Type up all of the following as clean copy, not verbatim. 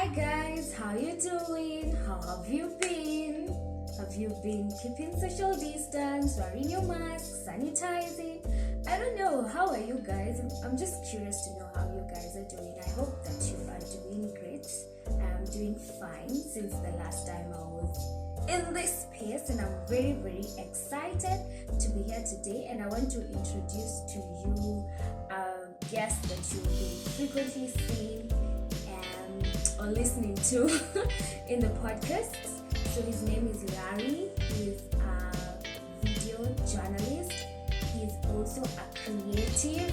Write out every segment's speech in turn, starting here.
Hi guys, how you doing? How have you been? Have you been keeping social distance, wearing your mask, sanitizing? I don't know, how are you guys? I'm just curious to know how you guys are doing. I hope that you are doing great. I'm doing fine since the last time I was in this space, and I'm very, very excited to be here today. And I want to introduce to you a guest that you'll be frequently seeing or listening to in the podcast. So his name is Larry. He's a video journalist. He's also a creative.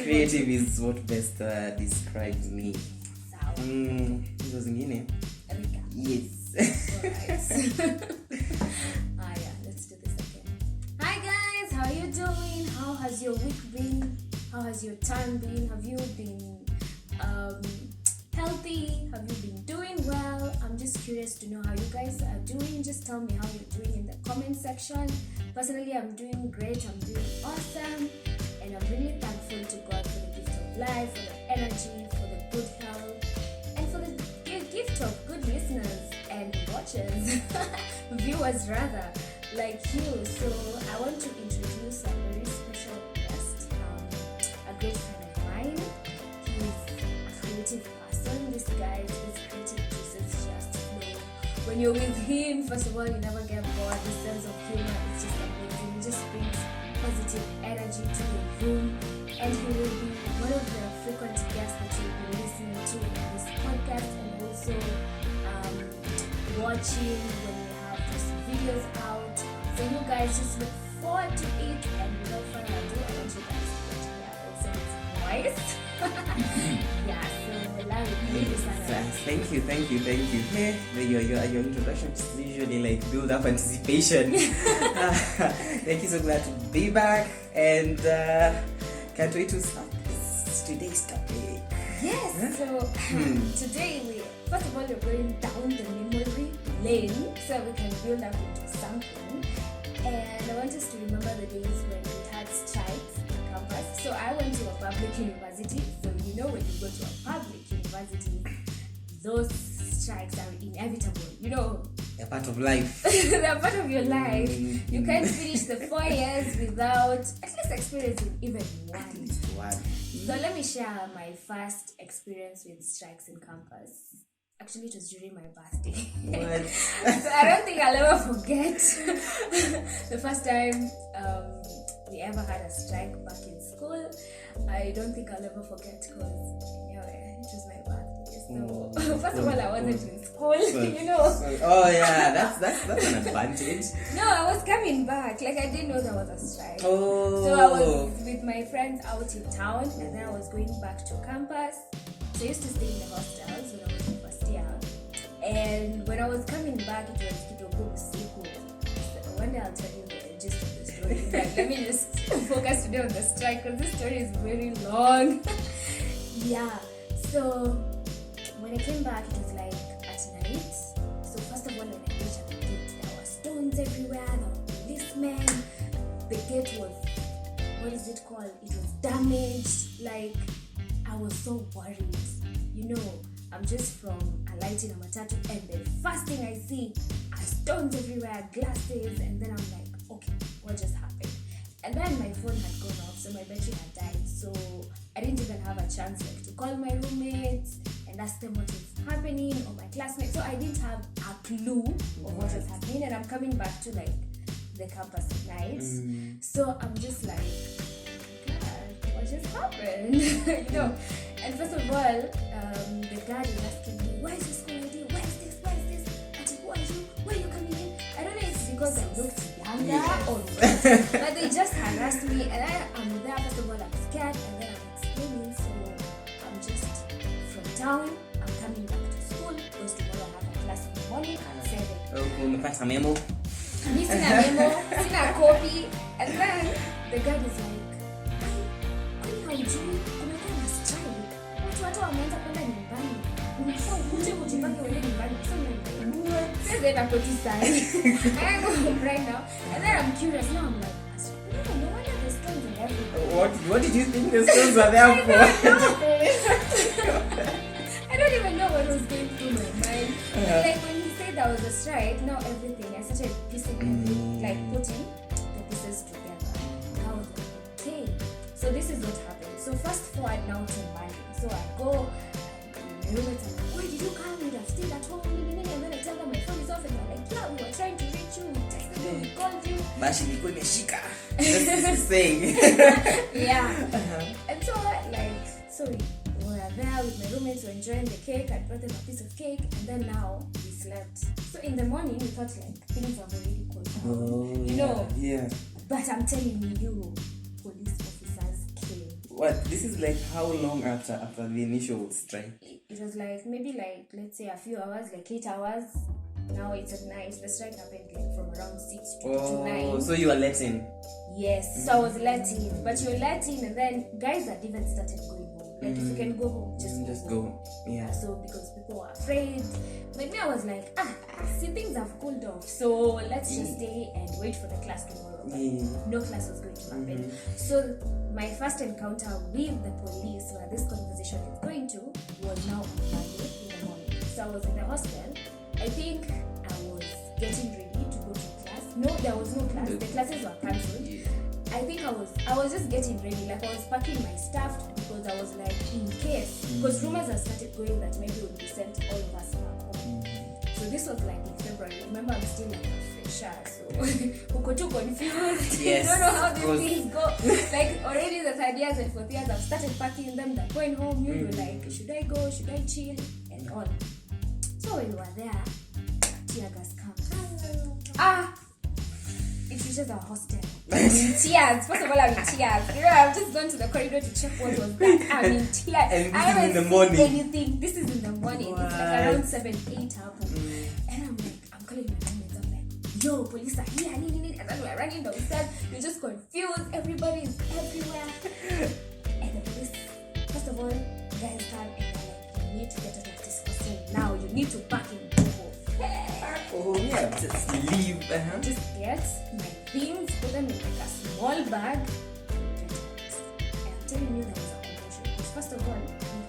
Creative is what best describes me. Yes. Let's do this again. Hi guys, how are you doing? How has your week been? How has your time been? Have you been healthy? Have you been doing well? I'm just curious to know how you guys are doing. Just tell me how you're doing in the comment section. Personally, I'm doing great. I'm doing awesome, and I'm really thankful to God for the gift of life, for the energy, for the good health, and for the gift of good listeners and watchers, viewers rather, like you. So I want to introduce a very special guest, a great friend of mine. He's a creative person. This guy, his creative juices just flow. When you're with him, first of all, you never get bored. The sense of humor is just amazing. He just brings positive energy to the room, and he will be one of the frequent guests that you'll be listening to in this podcast, and also watching when we have these videos out. So you guys just look forward to it, and without further ado, I want you guys to get to hear also his voice. So Larry, thank you. Hey, your introduction is usually like build up anticipation. Thank you, so glad to be back, and can't wait to start today's topic. Yes, so today first of all, we're going down the memory lane so we can build up into something. And I want us to remember the days when we had strikes in campus. So I went to a public university. So you know, when you go to a public university, those strikes are inevitable. You know, they're part of life. They're part of your life. You can't finish the 4 years without at least experiencing even one. So let me share my first experience with strikes in campus. Actually, it was during my birthday. What? So I don't think I'll ever forget the first time we ever had a strike back in school. I don't think I'll ever forget because it was my birthday. So first of all, I wasn't in school, you know. Oh yeah, that's an advantage. No, I was coming back. Like, I didn't know there was a strike. Oh. So I was with my friends out in town, and then I was going back to campus. So I used to stay in the hostels when I was in first year. And when I was coming back, it was kidogo usiku. So one day I'll tell you the gist of the story. But let me just focus today on the strike, because this story is very long. So when I came back, it was like at night. So first of all, when I reached at the gate, there were stones everywhere, there were policemen. The gate was, what is it called? It was damaged. Like, I was so worried. You know, I'm just from alighting a matatu, and the first thing I see are stones everywhere, glasses, and then I'm like, okay, what just happened? And then my phone had gone off, so my battery had died. So I didn't even have a chance to call my roommates and ask them what was happening, or my classmates. So I didn't have a clue of what was happening, and I'm coming back to like the campus at night. So I'm just like, God, what just happened? You know. And first of all, the guard is asking me, where is your school ID? Where is this? Ati, who are you? Where are you coming in? I don't know if it's because I looked younger or what, but they just harassed me, and I'm there. First of all, I'm scared, and then I'm explaining. So I'm just from town. I'm coming back to school because tomorrow I have a class in the morning at 7. Umepata memo? Missing a memo, missing a copy, and then the guard is like, kwani haujui kumekuwa na strike, watu wameanza kwenda nyumbani, unafaa ukuje ujipange uende nyumbani. So said I'm going to sign. I go home right now. And then I'm curious. Now I'm like, no wonder the stones and everything. What did you think the stones were there for? I don't even know what was going through my mind. Like when he said there was a strike, now everything, I started piecing like putting the pieces together. And I was like, okay. So this is what happened. So fast forward now to Monday. So I go, my roommates are like, why did you come? You'd have stayed at home. And then I tell them my phone is off. And they're like, yeah, we were trying to reach you. We texted you, we called you. Bashi niko imeshika. That's saying. Yeah. And so we were there with my roommates, we were enjoying the cake. I brought them a piece of cake, and then now we slept. So in the morning, we thought like things have already cooled down. Oh, you know? Yeah. But I'm telling you, police officers came. What? This is like how long after the initial strike? It was like maybe like let's say a few hours, like 8 hours. Now it's at night. The strike happened like from around 6 to 9. So you were let in? Yes. So I was let in, but you're let in, and then guys had even started going home. Like if you can go home, just go home. Yeah. So because people were afraid, but me I was like, see things have cooled off, so let's just stay and wait for the class tomorrow. No class was going to happen. So my first encounter with the police, where this conversation is going to, was now on Monday in the morning. So I was in the hostel. I think I was getting ready to go to class. No, there was no class. The classes were cancelled. I think I was just getting ready, like I was packing my stuff because I was like, in case, because rumors have started going that maybe we'll be sent all of us back home. So this was like in February. Remember, I'm still like a fresher, so we got too confused. Yes, you don't know how these things go. Like already the third years and fourth years, I've started packing them. They're going home. You're like, should I go? Should I chill? And all. So we were there. Tear gas comes. It reaches our hostel. I'm in tears. First of all, I'm in tears. You know, I've just gone to the corridor to check what was that. I'm in tears. And I haven't in the morning. anything. This is in the morning. It's like around 7, 8 happen. And I'm like, I'm calling my roommates. I'm like, yo, police are here. And then we're running downstairs. You're just confused. Everybody is everywhere. And the police, first of all, guys come and they're like, you need to get out of this hostel now. You need to pack and go home. Oh yeah, just leave. Just get my things, put them in like a small bag, and I'm telling you there was a commotion. Because first of all, we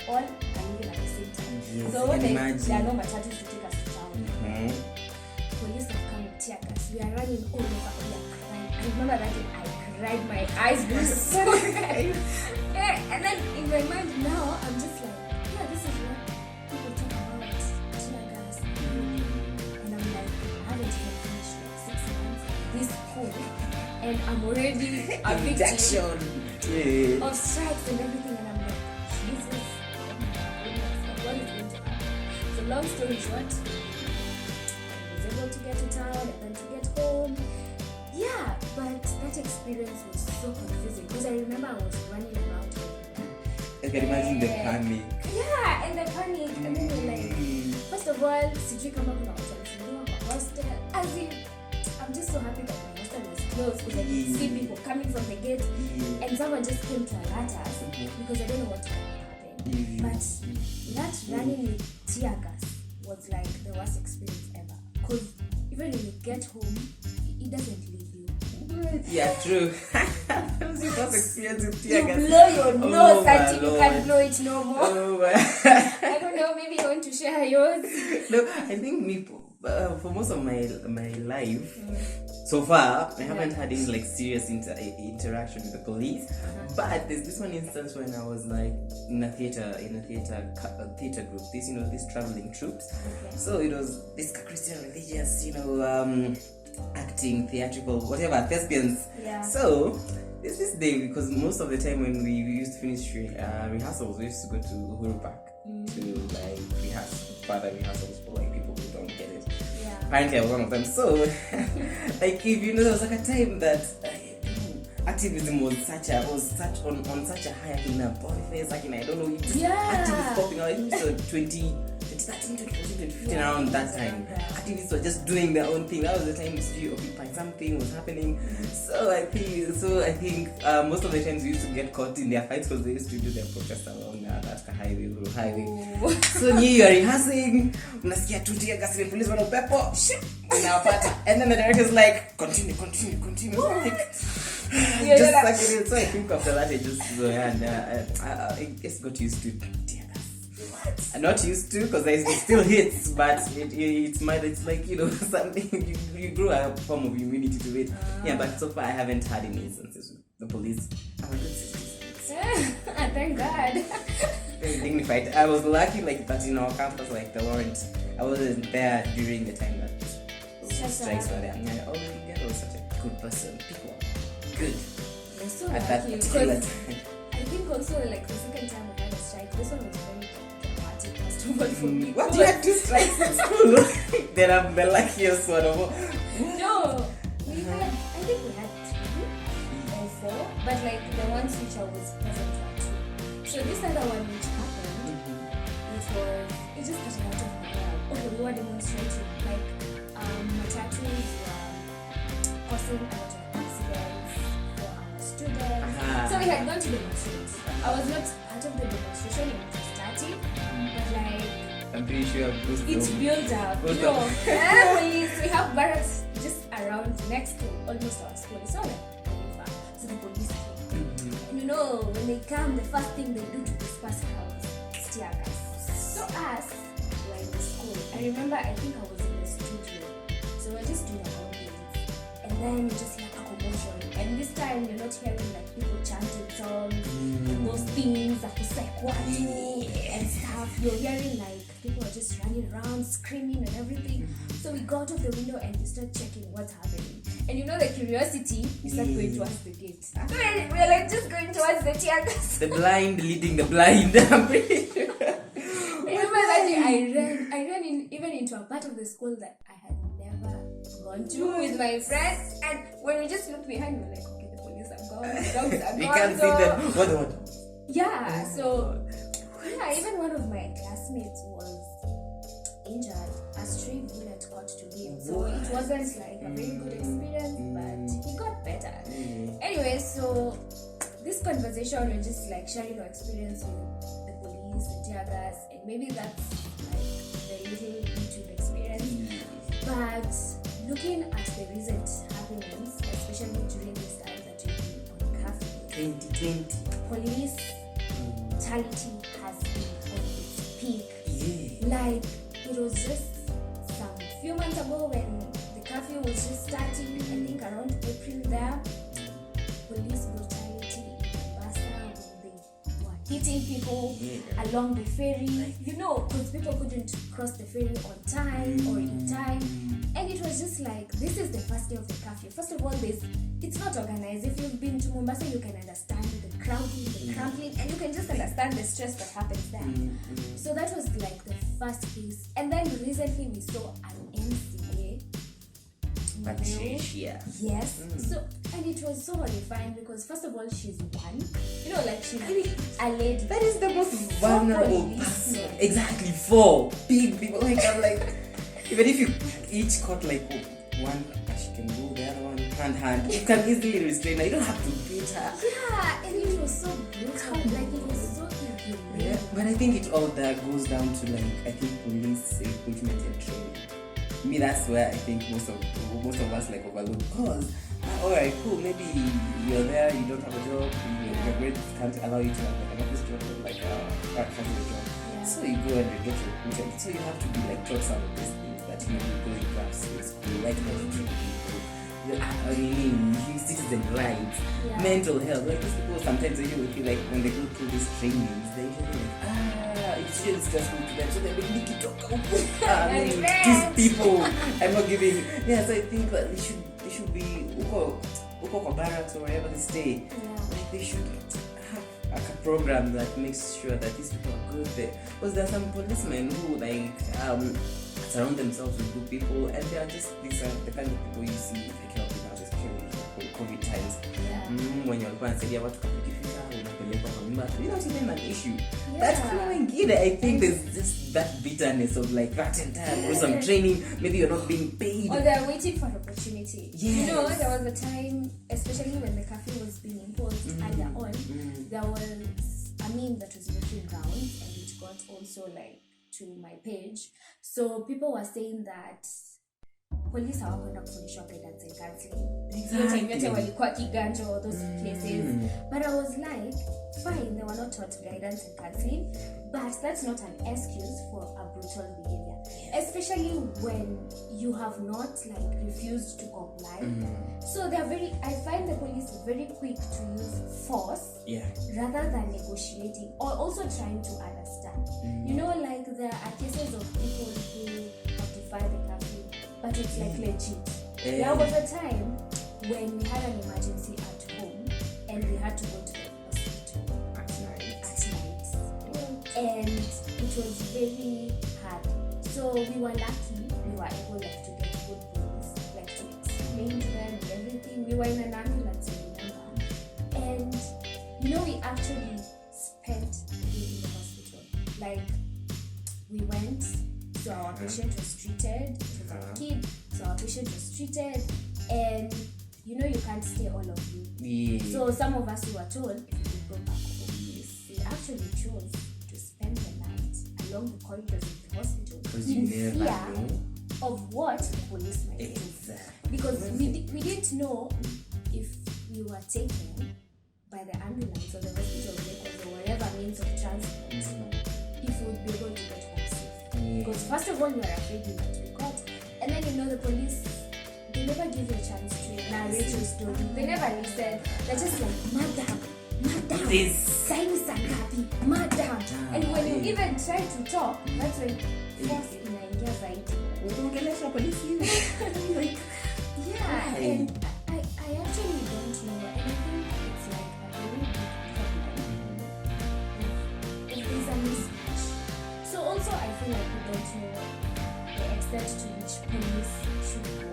all are living at the same time. Yes, so when there are no matatus to take us to town, police have come with tear gas. We are running all over. We are crying. I remember that day I cried. My eyes were so red. And then in my mind now, I'm just like, yeah, this is what people talk about tear gas. And I'm like, I haven't even finished like 6 months this school, and I'm already a victim of strikes and everything, and I'm like, Jesus, oh my goodness, what is going to happen? So long story short, I was able to get to town and then to get home. Yeah, but that experience was so confusing because I remember I was running around everywhere. I can imagine the panic. Yeah, and the panic, and then you're like, first of all, sijui kama kuna watu walifungiwa kwa hostel. As in, I'm just so happy that my hostel was closed because I could see people coming from the gate, and someone just came to alert us because I don't know what was going to happen. But that running with tear gas was like the worst experience ever. Because even when you get home, it doesn't leave you. Yeah, true. That was your first experience with tear gas. You blow your nose until you can't blow it no more. Oh my. I don't know, maybe you want to share yours. No, I think for most of my life, so far, I haven't had any like serious interaction with the police. But there's this one instance when I was like in a theater group. These traveling troops. Okay. So it was this Christian religious, acting, theatrical, whatever, thespians. Yeah. So there's this day, because most of the time when we used to finish rehearsals, we used to go to Uhuru Park to like rehearse, further rehearsals for like people who don't get it. Yeah. Apparently I was one of them. So like there was like a time that activism was on such a high Boniface, I don't know, just activists popping out. I think it was 2013 2015 around that time. Activists were just doing their own thing. That was the time to occupy something was happening. So I think most of the times we used to get caught in their fights because they used to do their protests along that highway. So you are rehearsing, unasikia tu tear gas, police wana upepo, unawapata, and then the director's like, continue. Like, just like it is. So I think after that I just I just got used to tear gas. I'm not used to because it still hits, but it's like something you grow a form of immunity to it. Yeah, but so far I haven't had any instances with the police. I'm a good citizen. Thank God. Very dignified. I was lucky that in our campus I wasn't there during the time that strikes were there. Oh my God, I was such a good person. People are good. You're so at that lucky particular because time. I think also the second time we had a strike, this one was very dramatic first of all for me. What, you had 2 strikes in school? Then I'm the luckiest one of all. No, I think we had 3 or 4, but the ones which I was present were 2. So this other one which happened, it just got out of my lab. Okay, we were demonstrating, matatus were causing a lot of accidents for our students. So we had gone to demonstrate. I was not part of the demonstration when it was starting, but I'm pretty sure it's built up. Police, we have barracks just around next to almost our school. It's not far. So the police came. And when they come, the first thing they do to disperse crowds is tear gas. So us were in the school. I remember, I think I was in the studio. So we're just doing our own things. And then you just hear a commotion. And this time you're not hearing people chanting songs, those things that is and stuff. You're hearing people are just running around, screaming and everything. So we go out of the window and we start checking what's happening. And the curiosity, we start going towards the gate. So we're just going towards the tear gas. The blind leading the blind. I'm pretty sure. Remember that day I ran even into a part of the school that I had never gone to with my friends. And when we just looked behind, we were like, okay, the police are gone, the dogs are gone. We can't see them. What? Yeah, so even one of my classmates was injured. A stray bullet got to him. So it wasn't a very good experience, but he got better. Anyway, so this conversation, we're just sharing our experience with the police, the tear gas, and maybe that's the little YouTube experience. But looking at the recent happenings, especially during this time that we've been on curfew, 2020, police brutality has been on its peak. It was just some few months ago when the curfew was just starting, I think around April there, police brutality in Mombasa, they were hitting people along the ferry, because people couldn't cross the ferry on time or in time. And it was just this is the first day of the curfew. First of all, it's not organized. If you've been to Mombasa, you can understand the crowding, the crumpling, and you can just understand the stress that happens there. So that was the first case. And then recently we saw an NCA. Patricia. Yes. So, and it was so horrifying because first of all, she's one. She's a lady. That is the most vulnerable person. Exactly. 4 big people. Even if you each caught one, she can do the other one hand. You can easily restrain her. You don't have to beat her. Yeah, and it was so brutal. It was so inhumane. Yeah, but I think it all that goes down to police recruitment and training. That's where I think most of us overlook. Because alright, cool, maybe you're there, you don't have a job, your grades can't allow you to have an office job or a casual job. Yeah. So you go and you get recruited. So you have to be taught some of these things that you go in class in school, people. Citizen rights, mental health. These people sometimes you feel when they go through these trainings, they feel it feels just good to them. So they're like, these people, I'm not giving. So I think that they should be uko barracks or wherever they stay. They should have a program that makes sure that these people are good there. Because there are some policemen who surround themselves with good people, and they are just the kind of people you see helping out, especially COVID times. Yeah. When you're going to say what without even an issue. Yeah. That's flowing in. I think there's just that bitterness of like that entire some training. Maybe you're not being paid. Or they're waiting for opportunity. Yes. You know, there was a time, especially when the curfew was being imposed earlier on, there was a meme that was making rounds, and it got also like to my page. So people were saying that police hawakwenda kufundishwa guidance and counseling. Yote walikuwa kiganjo, those places. But I was like, fine, they were not taught guidance and counseling, but that's not an excuse for a brutal behavior. Especially when you have not like refused to comply. So they're I find the police very quick to use force rather than negotiating or also trying to understand. You know, like there are cases of people who have defied the curfew, but it's like legit. There was a time when we had an emergency at home and we had to go to the hospital at night. And it was very hard. So we were lucky, we were able like to get good police, like to explain to them and everything. We were in an ambulance, I remember. And you know, we actually spent the day in the hospital. Like we went, so our patient was treated, it was our kid, so our patient was treated, and you know you can't stay all of you. So some of us who were told if you could go back home, we actually chose to spend the night along the corridors of the hospital in fear of what the police might do. Because we didn't know if we were taken by the ambulance or the hospital vehicles or whatever means of transport, if we would be able to get home safe. Because first of all, we were afraid we might be caught. And then you know the police, they never give you a chance to narrate your story. They never listen. They're just like, madam, sign is unhappy, madam. And when you even try to talk, that's when force inaingia zaidi. Like, yeah, and I actually don't know. And I think it's like a very big problem if there's a mismatch. So also I feel like we don't know the extent to which police should go.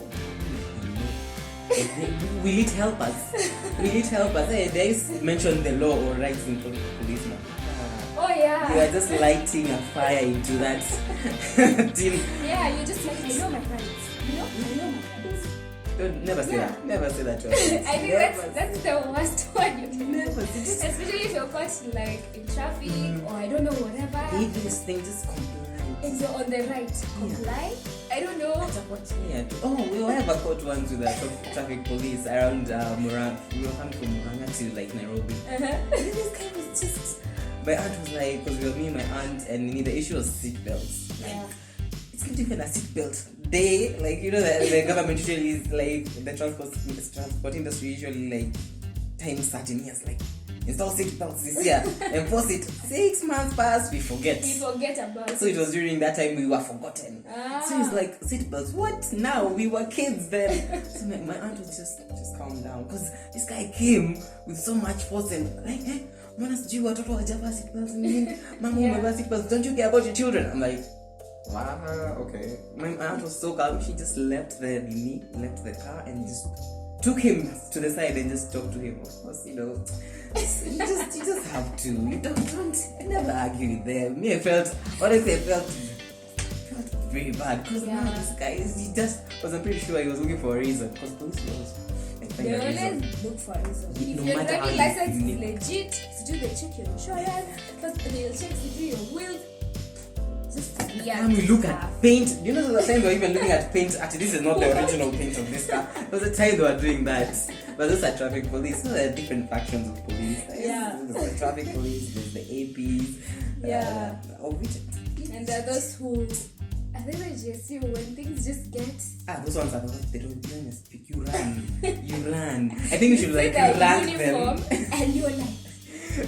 Will it help us? Hey, they mentioned the law or rights in policemen. Oh yeah. You are just lighting a fire into that team. Yeah, you're just like, I know my friends. I know my friends. Don't never say that. Never say that to us. I think that's the worst one you can never say. Especially if you're caught like in traffic or I don't know whatever. This thing just comply. And you're on the right. Comply? I don't know. We ever caught ones with the traffic police around Murang. We were coming from Muranga to like Nairobi. And this guy was just. My aunt was like, because we were me and my aunt, and the issue was seatbelts. It's not even a seatbelt. They, like, you know, the government usually is like, the transport industry usually like, time certain years, like, install seatbelts this year, enforce it. 6 months pass, we forget. We forget about it. So it was during that time we were forgotten. So it's like, seatbelts, what now? We were kids then. So my aunt was just calm down, because this guy came with so much force and like, Mwana sijui watoto hawajavaa seatbelts nini? Mama umevaa seatbelts, don't you care about your children? I'm like, wow, okay. My aunt was so calm, she just left the car and just took him to the side and just talked to him. Of course, you know, you just have to. You don't never argue with them. Me, I felt very bad because now this guy, I'm pretty sure he was looking for a reason, because police was. They always look for a reason. If your driving license is legit, do they check your insurance? First, they'll check if your wheels. Just when we look at paint, you know, the time they were even looking at paint. Actually, this is not the original paint of this car. There was a time they were doing that. But those are traffic police. So there are different factions of police. There's the traffic police. There's the APs. And there are those who. I think I just see when things just get. Those ones are the ones they don't even speak. You run. I think you should like rank them. And you're like,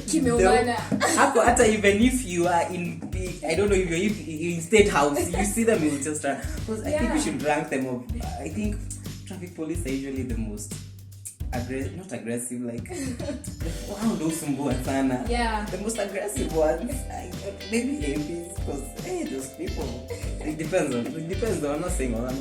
Kimewana. Hata even if you are in I don't know if you're in State House, you see them, you will just run. Because I think we should rank them up. I think traffic police are usually the most not aggressive, like wow, those sana. The most aggressive ones, maybe APs, because those people. It depends though. I'm not saying all.